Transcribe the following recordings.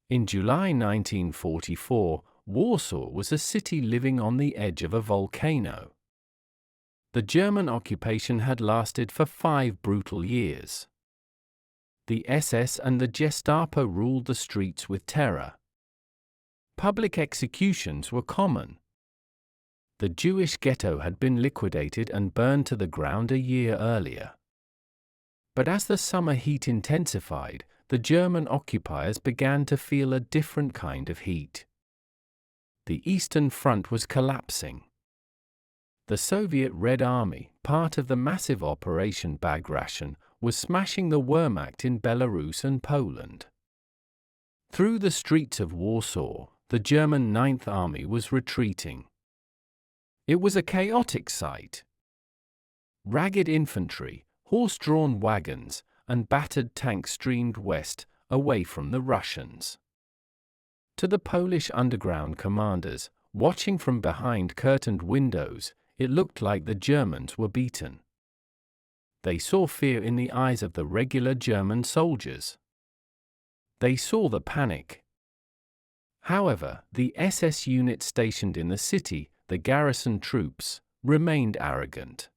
In July 1944, Warsaw was a city living on the edge of a volcano. The German occupation had lasted for 5 brutal years. The SS and the Gestapo ruled the streets with terror. Public executions were common. The Jewish ghetto had been liquidated and burned to the ground a year earlier. But as the summer heat intensified, the German occupiers began to feel a different kind of heat. The Eastern Front was collapsing. The Soviet Red Army, part of the massive Operation Bagration, was smashing the Wehrmacht in Belarus and Poland. Through the streets of Warsaw, the German Ninth Army was retreating. It was a chaotic sight. Ragged infantry, horse-drawn wagons, and battered tanks streamed west, away from the Russians. To the Polish underground commanders, watching from behind curtained windows, it looked like the Germans were beaten. They saw fear in the eyes of the regular German soldiers. They saw the panic. However, the SS unit stationed in the city, the garrison troops, remained arrogant.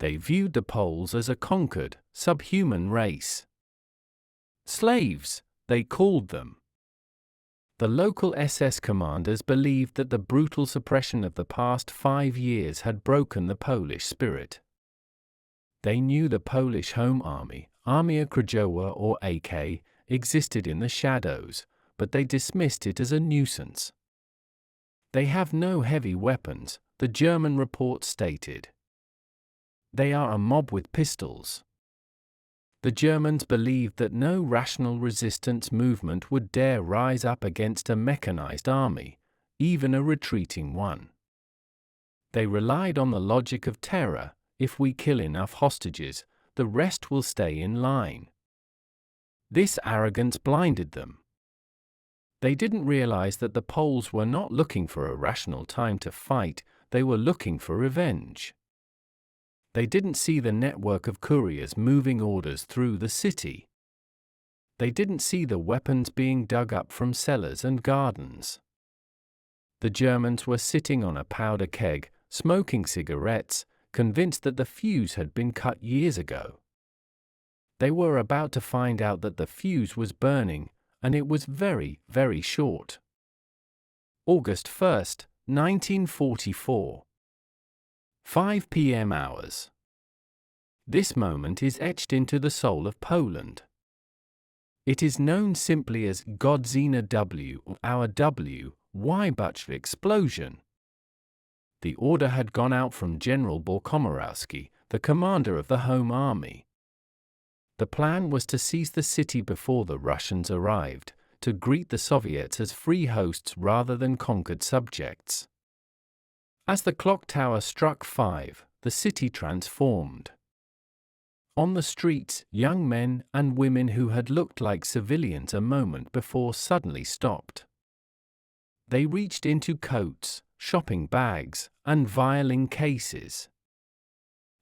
They viewed the Poles as a conquered, subhuman race. Slaves, they called them. The local SS commanders believed that the brutal suppression of the past 5 years had broken the Polish spirit. They knew the Polish Home Army, Armia Krajowa or AK, existed in the shadows, but they dismissed it as a nuisance. They have no heavy weapons, the German report stated. They are a mob with pistols. The Germans believed that no rational resistance movement would dare rise up against a mechanized army, even a retreating one. They relied on the logic of terror: if we kill enough hostages, the rest will stay in line. This arrogance blinded them. They didn't realize that the Poles were not looking for a rational time to fight, they were looking for revenge. They didn't see the network of couriers moving orders through the city. They didn't see the weapons being dug up from cellars and gardens. The Germans were sitting on a powder keg, smoking cigarettes, convinced that the fuse had been cut years ago. They were about to find out that the fuse was burning, and it was very, very short. August 1st, 1944. 5 p.m. hours. This moment is etched into the soul of Poland. It is known simply as Godzina W or Our W, Wybuch explosion. The order had gone out from General Bokomorowski, the commander of the Home Army. The plan was to seize the city before the Russians arrived, to greet the Soviets as free hosts rather than conquered subjects. As the clock tower struck 5, the city transformed. On the streets, young men and women who had looked like civilians a moment before suddenly stopped. They reached into coats, shopping bags, and violin cases.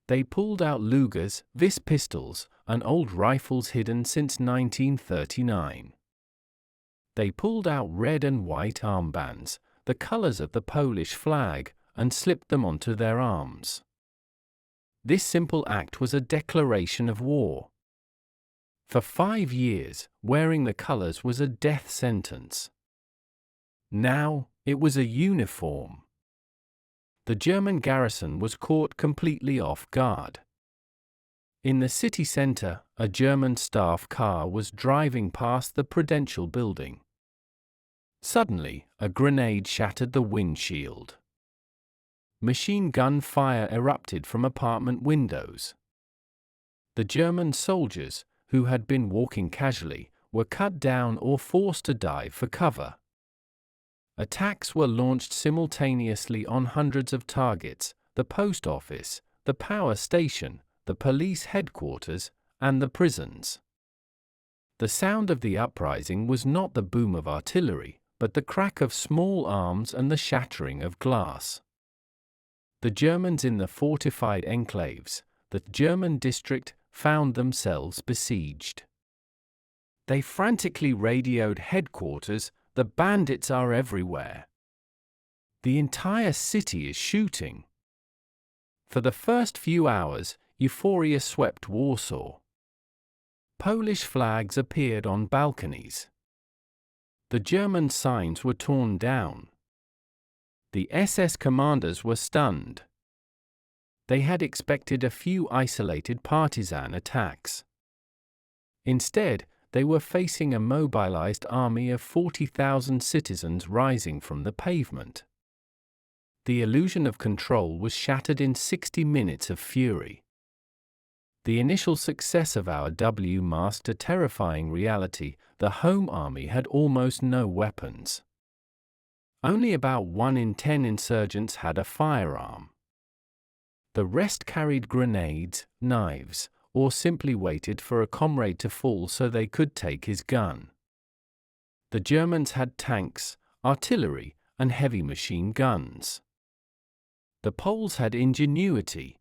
They pulled out Lugers, Vis pistols, and old rifles hidden since 1939. They pulled out red and white armbands, the colors of the Polish flag, and slipped them onto their arms. This simple act was a declaration of war. For 5 years, wearing the colors was a death sentence. Now, it was a uniform. The German garrison was caught completely off guard. In the city center, a German staff car was driving past the Prudential building. Suddenly, a grenade shattered the windshield. Machine gun fire erupted from apartment windows. The German soldiers, who had been walking casually, were cut down or forced to dive for cover. Attacks were launched simultaneously on hundreds of targets: the post office, the power station, the police headquarters, and the prisons. The sound of the uprising was not the boom of artillery, but the crack of small arms and the shattering of glass. The Germans in the fortified enclaves, the German district, found themselves besieged. They frantically radioed headquarters, "The bandits are everywhere. The entire city is shooting." For the first few hours, euphoria swept Warsaw. Polish flags appeared on balconies. The German signs were torn down. The SS commanders were stunned. They had expected a few isolated partisan attacks. Instead, they were facing a mobilized army of 40,000 citizens rising from the pavement. The illusion of control was shattered in 60 minutes of fury. The initial success of our W masked a terrifying reality: the Home Army had almost no weapons. Only about 1 in 10 insurgents had a firearm. The rest carried grenades, knives, or simply waited for a comrade to fall so they could take his gun. The Germans had tanks, artillery, and heavy machine guns. The Poles had ingenuity.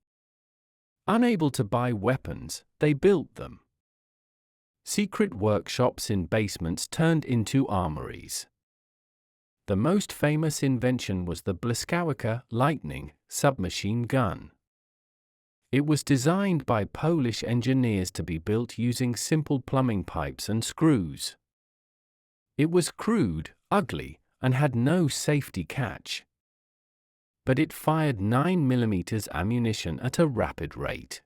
Unable to buy weapons, they built them. Secret workshops in basements turned into armories. The most famous invention was the Błyskawica Lightning submachine gun. It was designed by Polish engineers to be built using simple plumbing pipes and screws. It was crude, ugly, and had no safety catch. But it fired 9mm ammunition at a rapid rate.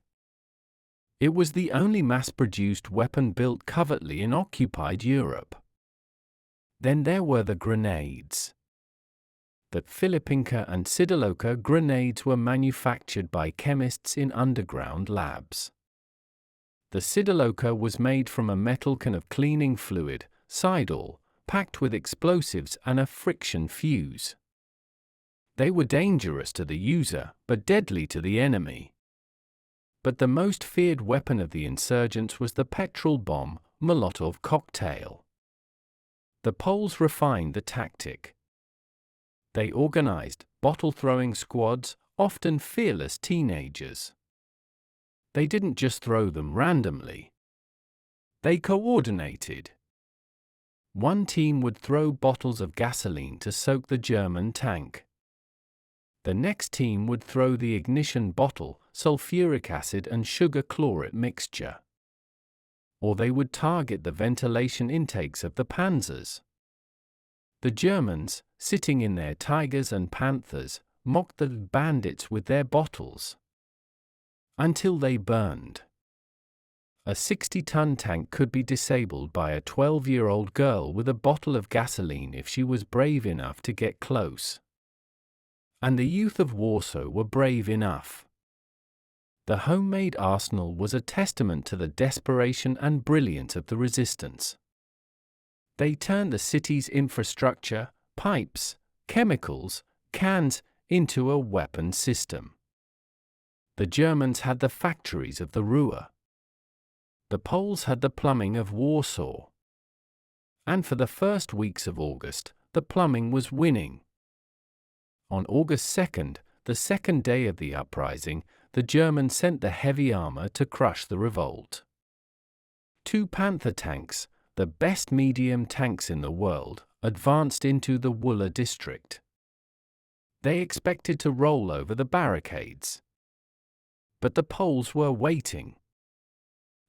It was the only mass-produced weapon built covertly in occupied Europe. Then there were the grenades. The Filipinka and Sidoloka grenades were manufactured by chemists in underground labs. The Sidoloka was made from a metal can of cleaning fluid, sidol, packed with explosives and a friction fuse. They were dangerous to the user, but deadly to the enemy. But the most feared weapon of the insurgents was the petrol bomb, Molotov cocktail. The Poles refined the tactic. They organized bottle-throwing squads, often fearless teenagers. They didn't just throw them randomly. They coordinated. One team would throw bottles of gasoline to soak the German tank. The next team would throw the ignition bottle, sulfuric acid and sugar chlorate mixture. Or they would target the ventilation intakes of the panzers. The Germans, sitting in their Tigers and Panthers, mocked the bandits with their bottles. Until they burned. A 60-ton tank could be disabled by a 12-year-old girl with a bottle of gasoline if she was brave enough to get close. And the youth of Warsaw were brave enough. The homemade arsenal was a testament to the desperation and brilliance of the resistance. They turned the city's infrastructure, pipes, chemicals, cans, into a weapon system. The Germans had the factories of the Ruhr. The Poles had the plumbing of Warsaw. And for the first weeks of August, the plumbing was winning. On August 2nd, the second day of the uprising, the Germans sent the heavy armor to crush the revolt. 2 Panther tanks, the best medium tanks in the world, advanced into the Wola district. They expected to roll over the barricades. But the Poles were waiting.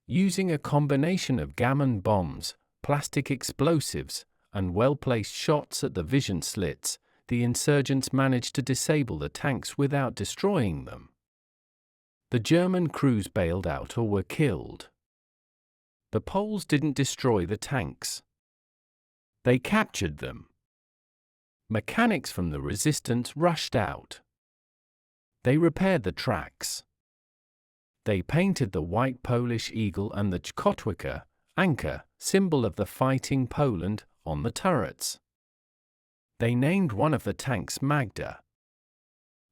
Using a combination of gammon bombs, plastic explosives, and well-placed shots at the vision slits, the insurgents managed to disable the tanks without destroying them. The German crews bailed out or were killed. The Poles didn't destroy the tanks. They captured them. Mechanics from the resistance rushed out. They repaired the tracks. They painted the white Polish eagle and the Kotwica, anchor, symbol of the fighting Poland, on the turrets. They named one of the tanks Magda.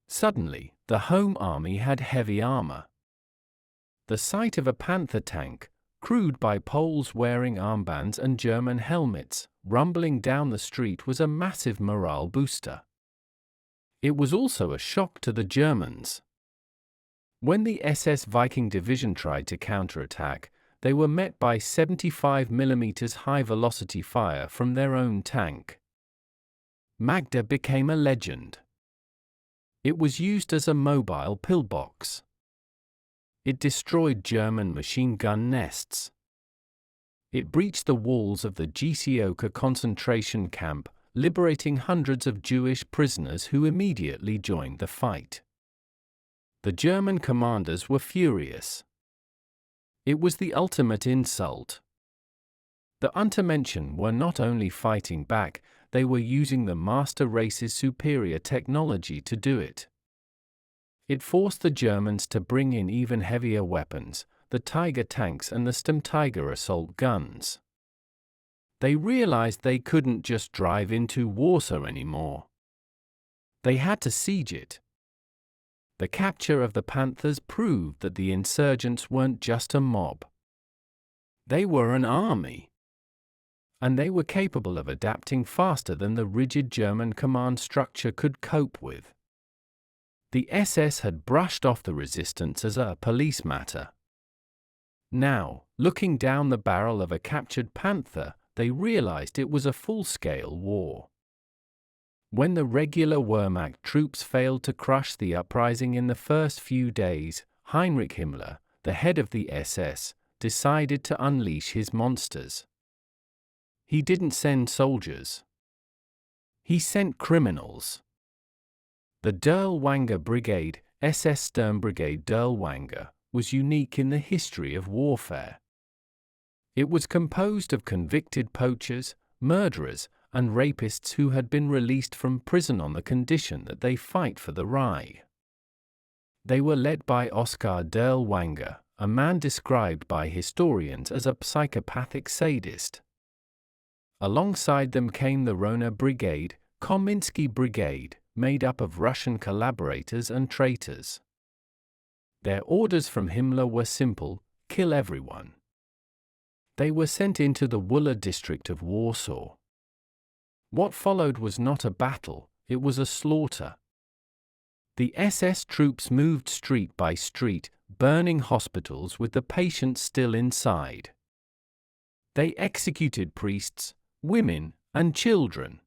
Suddenly, the Home Army had heavy armor. The sight of a Panther tank, crewed by Poles wearing armbands and German helmets, rumbling down the street was a massive morale booster. It was also a shock to the Germans. When the SS Viking Division tried to counterattack, they were met by 75mm high-velocity fire from their own tank. Magda became a legend. It was used as a mobile pillbox. It destroyed German machine gun nests. It breached the walls of the Gsioka concentration camp, liberating hundreds of Jewish prisoners who immediately joined the fight. The German commanders were furious. It was the ultimate insult. The Untermenschen were not only fighting back, they were using the master race's superior technology to do it. It forced the Germans to bring in even heavier weapons, the Tiger tanks and the Sturmtiger assault guns. They realized they couldn't just drive into Warsaw anymore. They had to siege it. The capture of the Panthers proved that the insurgents weren't just a mob. They were an army. And they were capable of adapting faster than the rigid German command structure could cope with. The SS had brushed off the resistance as a police matter. Now, looking down the barrel of a captured Panther, they realized it was a full-scale war. When the regular Wehrmacht troops failed to crush the uprising in the first few days, Heinrich Himmler, the head of the SS, decided to unleash his monsters. He didn't send soldiers. He sent criminals. The Dirlewanger Brigade, SS Sturmbrigade Dirlewanger, was unique in the history of warfare. It was composed of convicted poachers, murderers, and rapists who had been released from prison on the condition that they fight for the Reich. They were led by Oskar Dirlewanger, a man described by historians as a psychopathic sadist. Alongside them came the Rona Brigade, Kominsky Brigade, made up of Russian collaborators and traitors. Their orders from Himmler were simple: kill everyone. They were sent into the Wola district of Warsaw. What followed was not a battle, it was a slaughter. The SS troops moved street by street, burning hospitals with the patients still inside. They executed priests, women, and children.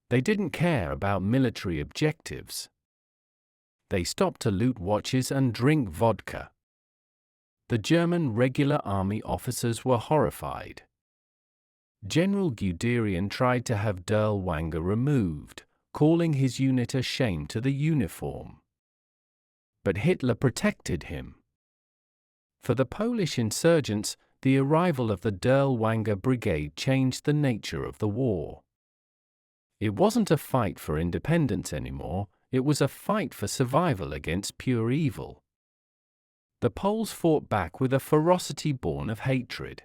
They didn't care about military objectives. They stopped to loot watches and drink vodka. The German regular army officers were horrified. General Guderian tried to have Dirlewanger removed, calling his unit a shame to the uniform. But Hitler protected him. For the Polish insurgents, the arrival of the Dirlewanger Brigade changed the nature of the war. It wasn't a fight for independence anymore, it was a fight for survival against pure evil. The Poles fought back with a ferocity born of hatred.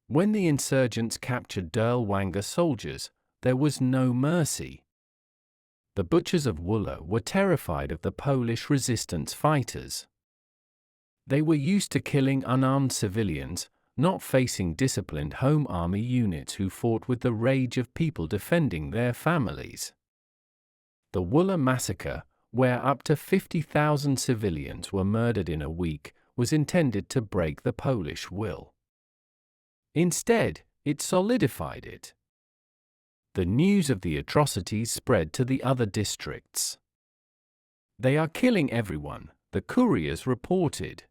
When the insurgents captured Dirlewanger soldiers, there was no mercy. The butchers of Wola were terrified of the Polish resistance fighters. They were used to killing unarmed civilians, not facing disciplined home army units who fought with the rage of people defending their families. The Wola massacre, where up to 50,000 civilians were murdered in a week, was intended to break the Polish will. Instead, it solidified it. The news of the atrocities spread to the other districts. "They are killing everyone," the couriers reported.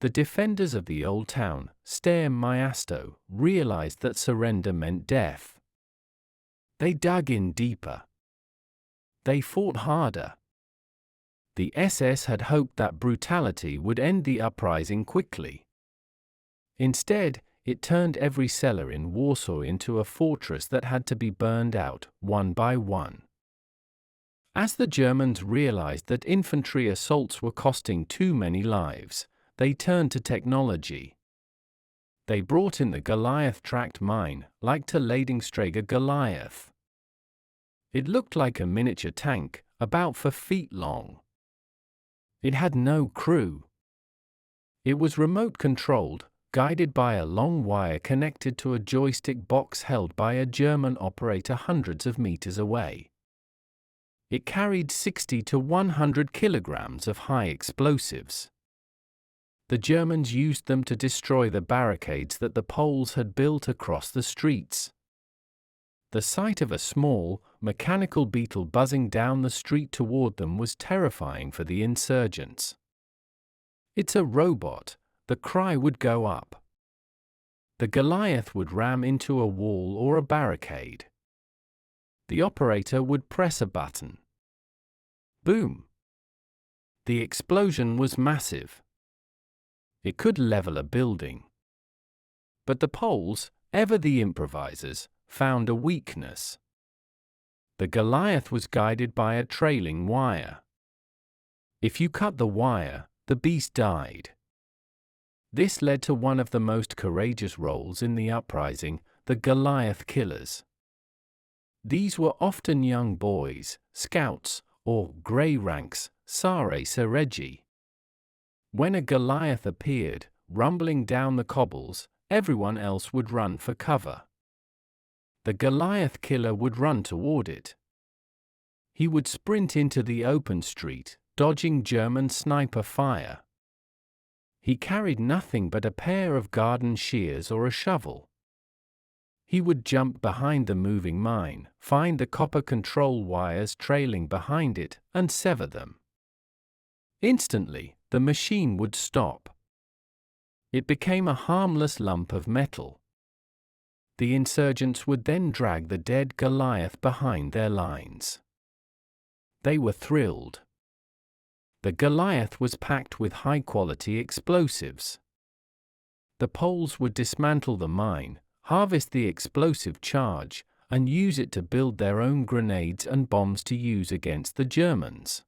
The defenders of the old town, Stare Miasto, realized that surrender meant death. They dug in deeper. They fought harder. The SS had hoped that brutality would end the uprising quickly. Instead, it turned every cellar in Warsaw into a fortress that had to be burned out, one by one. As the Germans realized that infantry assaults were costing too many lives, they turned to technology. They brought in the Goliath tracked mine, like to Ladingstrager Goliath. It looked like a miniature tank, about 4 feet long. It had no crew. It was remote-controlled, guided by a long wire connected to a joystick box held by a German operator hundreds of meters away. It carried 60 to 100 kilograms of high explosives. The Germans used them to destroy the barricades that the Poles had built across the streets. The sight of a small, mechanical beetle buzzing down the street toward them was terrifying for the insurgents. "It's a robot," the cry would go up. The Goliath would ram into a wall or a barricade. The operator would press a button. Boom! The explosion was massive. It could level a building. But the Poles, ever the improvisers, found a weakness. The Goliath was guided by a trailing wire. If you cut the wire, the beast died. This led to one of the most courageous roles in the uprising, the Goliath killers. These were often young boys, scouts, or grey ranks, sare seregi. When a Goliath appeared, rumbling down the cobbles, everyone else would run for cover. The Goliath killer would run toward it. He would sprint into the open street, dodging German sniper fire. He carried nothing but a pair of garden shears or a shovel. He would jump behind the moving mine, find the copper control wires trailing behind it, and sever them. Instantly, the machine would stop. It became a harmless lump of metal. The insurgents would then drag the dead Goliath behind their lines. They were thrilled. The Goliath was packed with high-quality explosives. The Poles would dismantle the mine, harvest the explosive charge, and use it to build their own grenades and bombs to use against the Germans.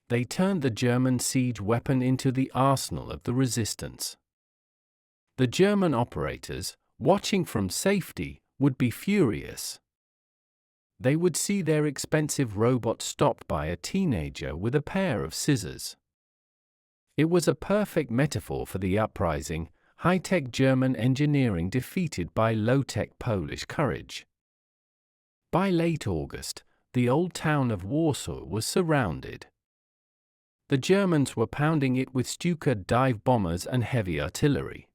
They turned the German siege weapon into the arsenal of the resistance. The German operators, watching from safety, would be furious. They would see their expensive robot stopped by a teenager with a pair of scissors. It was a perfect metaphor for the uprising, high-tech German engineering defeated by low-tech Polish courage. By late August, the old town of Warsaw was surrounded. The Germans were pounding it with Stuka dive bombers and heavy artillery.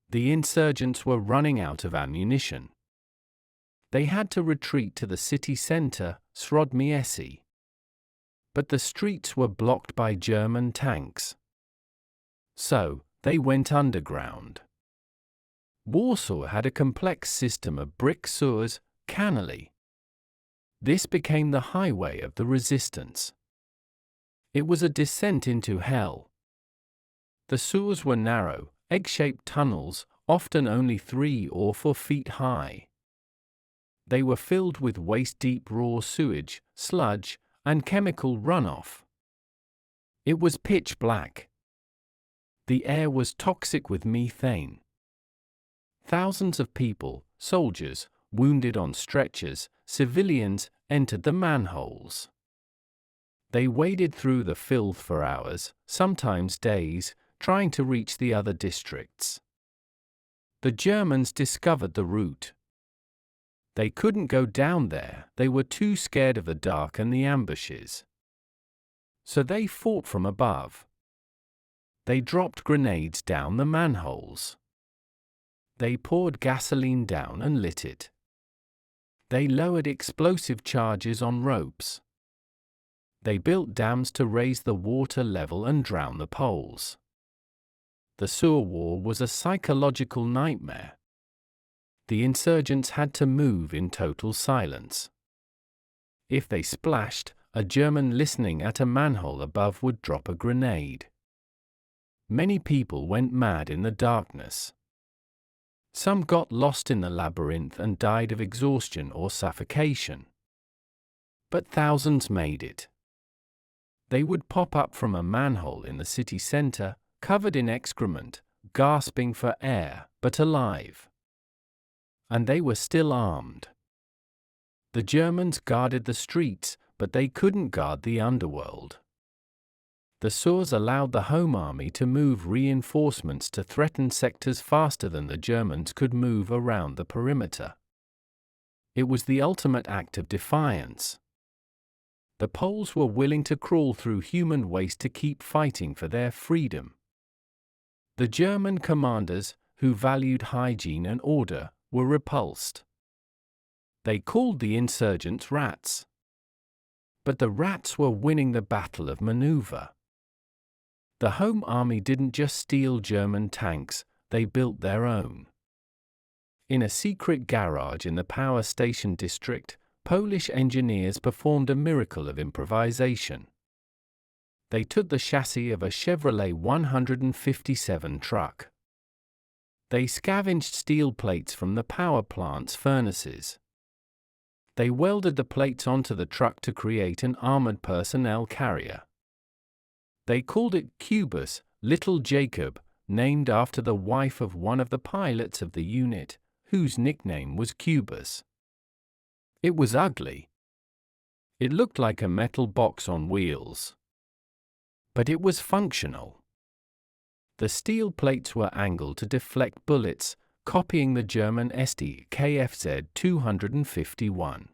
The insurgents were running out of ammunition. They had to retreat to the city center, Śródmieście. But the streets were blocked by German tanks. So, they went underground. Warsaw had a complex system of brick sewers, canali. This became the highway of the resistance. It was a descent into hell. The sewers were narrow, egg-shaped tunnels, often only 3 or 4 feet high. They were filled with waist-deep raw sewage, sludge, and chemical runoff. It was pitch black. The air was toxic with methane. Thousands of people, soldiers, wounded on stretchers, civilians, entered the manholes. They waded through the filth for hours, sometimes days, trying to reach the other districts. The Germans discovered the route. They couldn't go down there, they were too scared of the dark and the ambushes. So they fought from above. They dropped grenades down the manholes. They poured gasoline down and lit it. They lowered explosive charges on ropes. They built dams to raise the water level and drown the Poles. The sewer war was a psychological nightmare. The insurgents had to move in total silence. If they splashed, a German listening at a manhole above would drop a grenade. Many people went mad in the darkness. Some got lost in the labyrinth and died of exhaustion or suffocation. But thousands made it. They would pop up from a manhole in the city center, covered in excrement, gasping for air, but alive. And they were still armed. The Germans guarded the streets, but they couldn't guard the underworld. The sewers allowed the Home Army to move reinforcements to threaten sectors faster than the Germans could move around the perimeter. It was the ultimate act of defiance. The Poles were willing to crawl through human waste to keep fighting for their freedom. The German commanders, who valued hygiene and order, were repulsed. They called the insurgents rats. But the rats were winning the battle of maneuver. The Home Army didn't just steal German tanks, they built their own. In a secret garage in the power station district, Polish engineers performed a miracle of improvisation. They took the chassis of a Chevrolet 157 truck. They scavenged steel plates from the power plant's furnaces. They welded the plates onto the truck to create an armored personnel carrier. They called it Cubus, Little Jacob, named after the wife of one of the pilots of the unit, whose nickname was Cubus. It was ugly. It looked like a metal box on wheels. But it was functional. The steel plates were angled to deflect bullets, copying the German SD KFZ 251.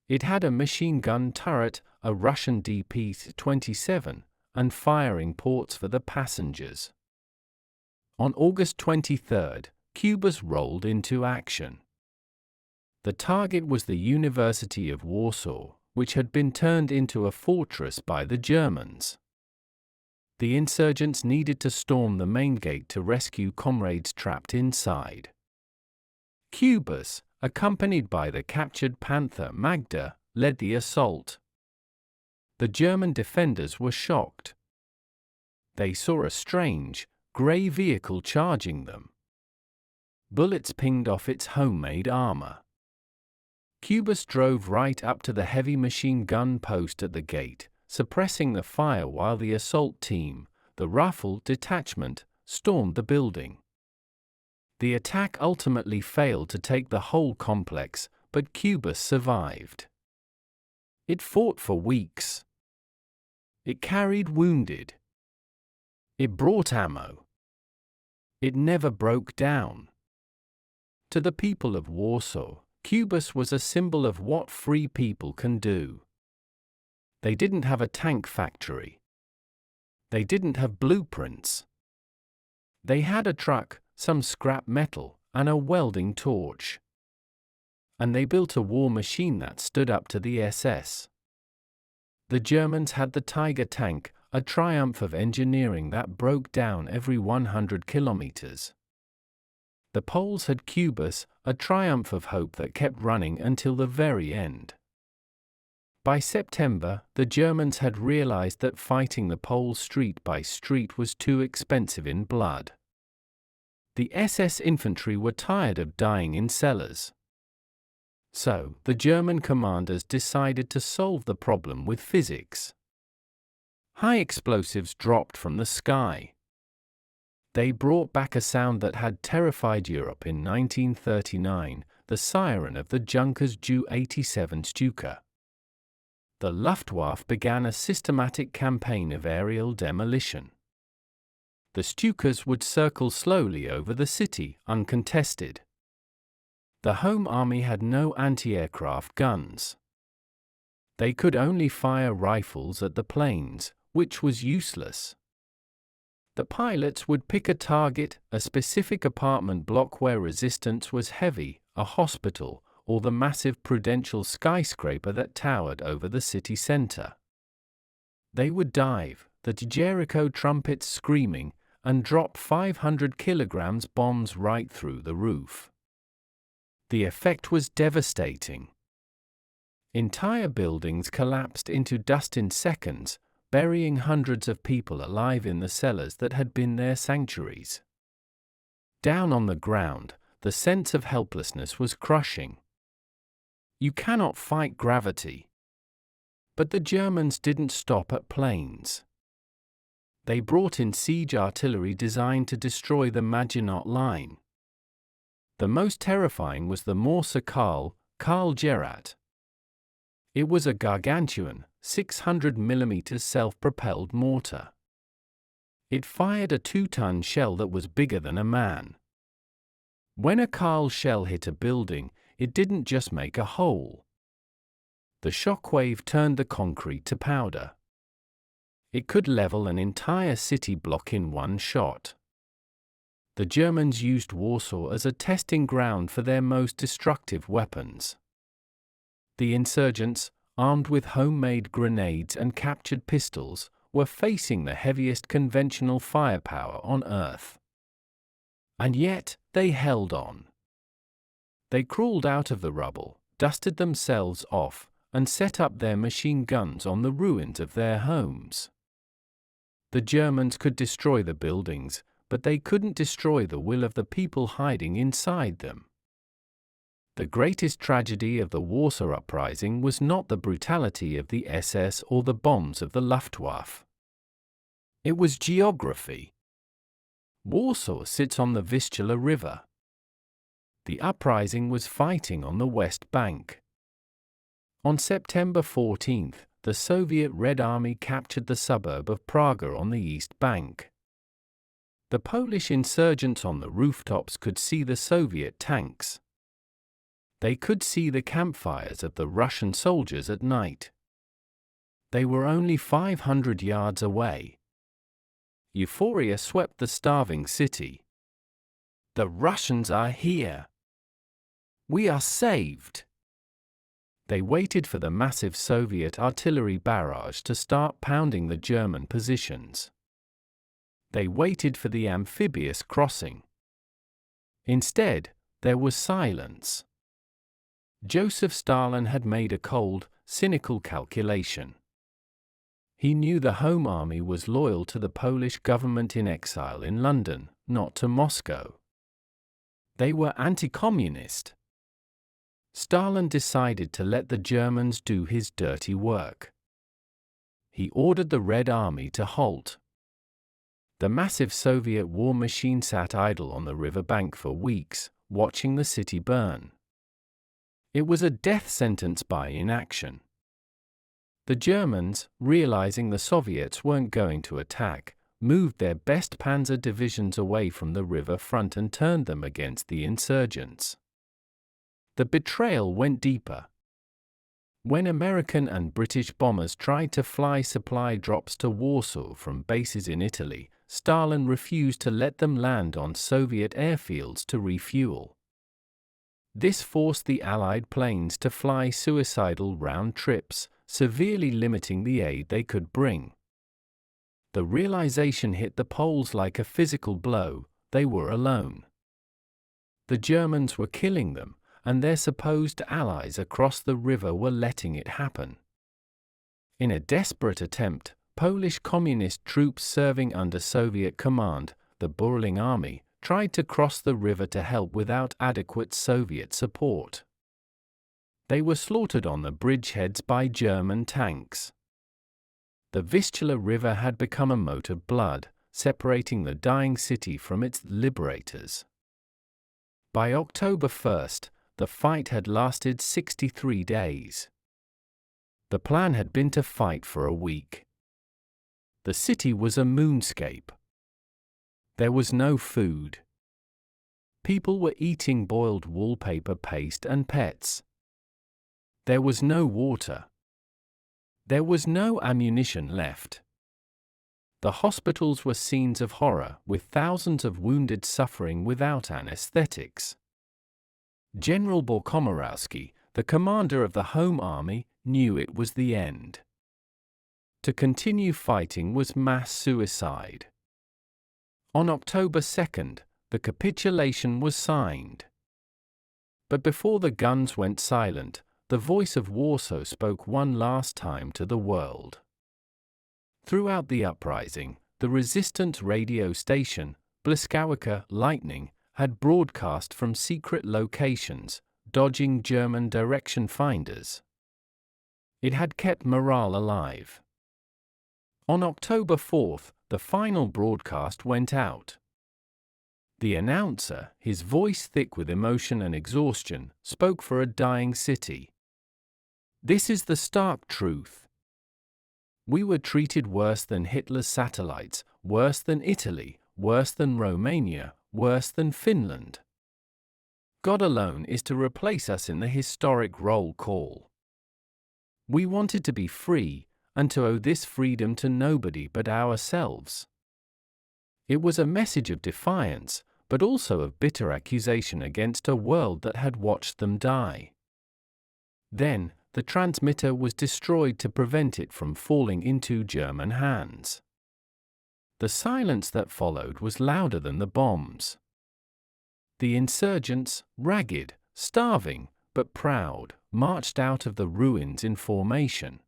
It had a machine gun turret, a Russian DP-27, and firing ports for the passengers. On August 23, Cubus rolled into action. The target was the University of Warsaw, which had been turned into a fortress by the Germans. The insurgents needed to storm the main gate to rescue comrades trapped inside. Cubus, accompanied by the captured Panther Magda, led the assault. The German defenders were shocked. They saw a strange, grey vehicle charging them. Bullets pinged off its homemade armor. Cubus drove right up to the heavy machine gun post at the gate, suppressing the fire while the assault team, the Rifle Detachment, stormed the building. The attack ultimately failed to take the whole complex, but Cubus survived. It fought for weeks. It carried wounded. It brought ammo. It never broke down. To the people of Warsaw, Cubus was a symbol of what free people can do. They didn't have a tank factory. They didn't have blueprints. They had a truck, some scrap metal, and a welding torch. And they built a war machine that stood up to the SS. The Germans had the Tiger tank, a triumph of engineering that broke down every 100 kilometers. The Poles had Cubus, a triumph of hope that kept running until the very end. By September, the Germans had realized that fighting the Poles street by street was too expensive in blood. The SS infantry were tired of dying in cellars. So, the German commanders decided to solve the problem with physics. High explosives dropped from the sky. They brought back a sound that had terrified Europe in 1939, the siren of the Junkers Ju-87 Stuka. The Luftwaffe began a systematic campaign of aerial demolition. The Stukas would circle slowly over the city, uncontested. The Home Army had no anti-aircraft guns. They could only fire rifles at the planes, which was useless. The pilots would pick a target, a specific apartment block where resistance was heavy, a hospital, or the massive Prudential skyscraper that towered over the city center. They would dive, the Jericho trumpets screaming, and drop 500 kilograms bombs right through the roof. The effect was devastating. Entire buildings collapsed into dust in seconds, burying hundreds of people alive in the cellars that had been their sanctuaries. Down on the ground, the sense of helplessness was crushing. You cannot fight gravity. But the Germans didn't stop at planes. They brought in siege artillery designed to destroy the Maginot Line. The most terrifying was the Morsa Karl Gerät. It was a gargantuan, 600mm self-propelled mortar. It fired a 2-ton shell that was bigger than a man. When a Karl shell hit a building, it didn't just make a hole. The shockwave turned the concrete to powder. It could level an entire city block in one shot. The Germans used Warsaw as a testing ground for their most destructive weapons. The insurgents, armed with homemade grenades and captured pistols, were facing the heaviest conventional firepower on Earth. And yet, they held on. They crawled out of the rubble, dusted themselves off, and set up their machine guns on the ruins of their homes. The Germans could destroy the buildings, but they couldn't destroy the will of the people hiding inside them. The greatest tragedy of the Warsaw Uprising was not the brutality of the SS or the bombs of the Luftwaffe. It was geography. Warsaw sits on the Vistula River. The uprising was fighting on the West Bank. On September 14, the Soviet Red Army captured the suburb of Praga on the East Bank. The Polish insurgents on the rooftops could see the Soviet tanks. They could see the campfires of the Russian soldiers at night. They were only 500 yards away. Euphoria swept the starving city. The Russians are here. We are saved. They waited for the massive Soviet artillery barrage to start pounding the German positions. They waited for the amphibious crossing. Instead, there was silence. Joseph Stalin had made a cold, cynical calculation. He knew the Home Army was loyal to the Polish government in exile in London, not to Moscow. They were anti-communist. Stalin decided to let the Germans do his dirty work. He ordered the Red Army to halt. The massive Soviet war machine sat idle on the riverbank for weeks, watching the city burn. It was a death sentence by inaction. The Germans, realizing the Soviets weren't going to attack, moved their best panzer divisions away from the river front and turned them against the insurgents. The betrayal went deeper. When American and British bombers tried to fly supply drops to Warsaw from bases in Italy, Stalin refused to let them land on Soviet airfields to refuel. This forced the Allied planes to fly suicidal round trips, severely limiting the aid they could bring. The realization hit the Poles like a physical blow: they were alone. The Germans were killing them, and their supposed allies across the river were letting it happen. In a desperate attempt, Polish communist troops serving under Soviet command, the Polish Army, tried to cross the river to help without adequate Soviet support. They were slaughtered on the bridgeheads by German tanks. The Vistula River had become a moat of blood, separating the dying city from its liberators. By October 1st, the fight had lasted 63 days. The plan had been to fight for a week. The city was a moonscape. There was no food. People were eating boiled wallpaper paste and pets. There was no water. There was no ammunition left. The hospitals were scenes of horror, with thousands of wounded suffering without anesthetics. General Komorowski, the commander of the Home Army, knew it was the end. To continue fighting was mass suicide. On October 2nd, the capitulation was signed. But before the guns went silent, the voice of Warsaw spoke one last time to the world. Throughout the uprising, the resistant radio station, Błyskawica Lightning, had broadcast from secret locations, dodging German direction finders. It had kept morale alive. On October 4th, the final broadcast went out. The announcer, his voice thick with emotion and exhaustion, spoke for a dying city. This is the stark truth. We were treated worse than Hitler's satellites, worse than Italy, worse than Romania, worse than Finland. God alone is to replace us in the historic roll call. We wanted to be free, and to owe this freedom to nobody but ourselves. It was a message of defiance, but also of bitter accusation against a world that had watched them die. Then, the transmitter was destroyed to prevent it from falling into German hands. The silence that followed was louder than the bombs. The insurgents, ragged, starving, but proud, marched out of the ruins in formation.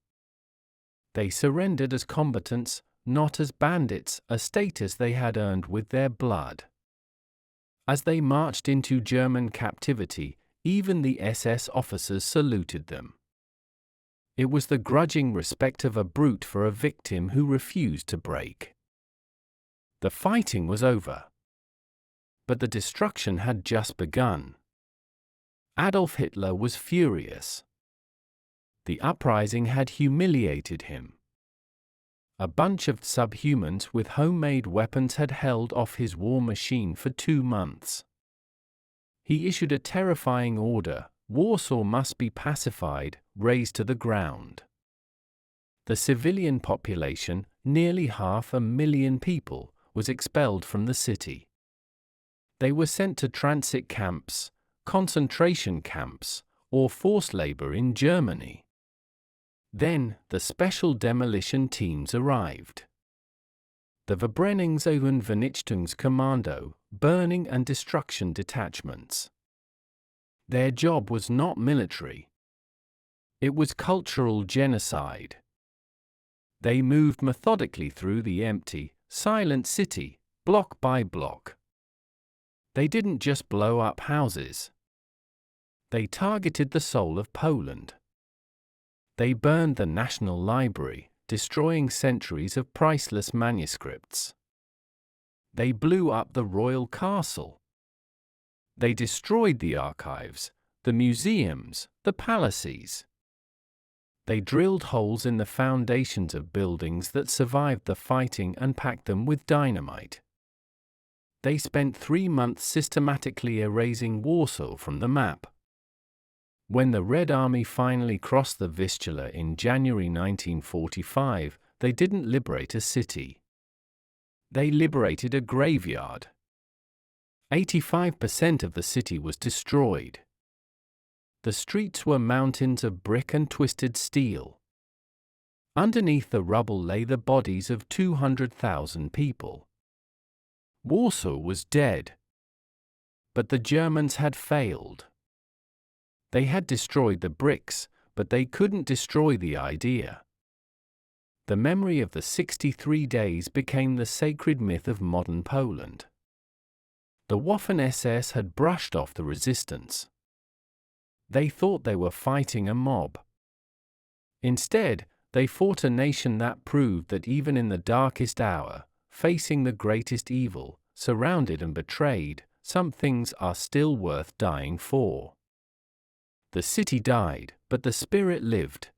They surrendered as combatants, not as bandits, a status they had earned with their blood. As they marched into German captivity, even the SS officers saluted them. It was the grudging respect of a brute for a victim who refused to break. The fighting was over. But the destruction had just begun. Adolf Hitler was furious. The uprising had humiliated him. A bunch of subhumans with homemade weapons had held off his war machine for 2 months. He issued a terrifying order: Warsaw must be pacified, razed to the ground. The civilian population, nearly 500,000 people, was expelled from the city. They were sent to transit camps, concentration camps, or forced labor in Germany. Then, the special demolition teams arrived. The Verbrennungs- und Vernichtungskommando, burning and destruction detachments. Their job was not military. It was cultural genocide. They moved methodically through the empty, silent city, block by block. They didn't just blow up houses. They targeted the soul of Poland. They burned the National Library, destroying centuries of priceless manuscripts. They blew up the royal castle. They destroyed the archives, the museums, the palaces. They drilled holes in the foundations of buildings that survived the fighting and packed them with dynamite. They spent 3 months systematically erasing Warsaw from the map. When the Red Army finally crossed the Vistula in January 1945, they didn't liberate a city. They liberated a graveyard. 85% of the city was destroyed. The streets were mountains of brick and twisted steel. Underneath the rubble lay the bodies of 200,000 people. Warsaw was dead. But the Germans had failed. They had destroyed the bricks, but they couldn't destroy the idea. The memory of the 63 days became the sacred myth of modern Poland. The Waffen SS had brushed off the resistance. They thought they were fighting a mob. Instead, they fought a nation that proved that even in the darkest hour, facing the greatest evil, surrounded and betrayed, some things are still worth dying for. The city died, but the spirit lived.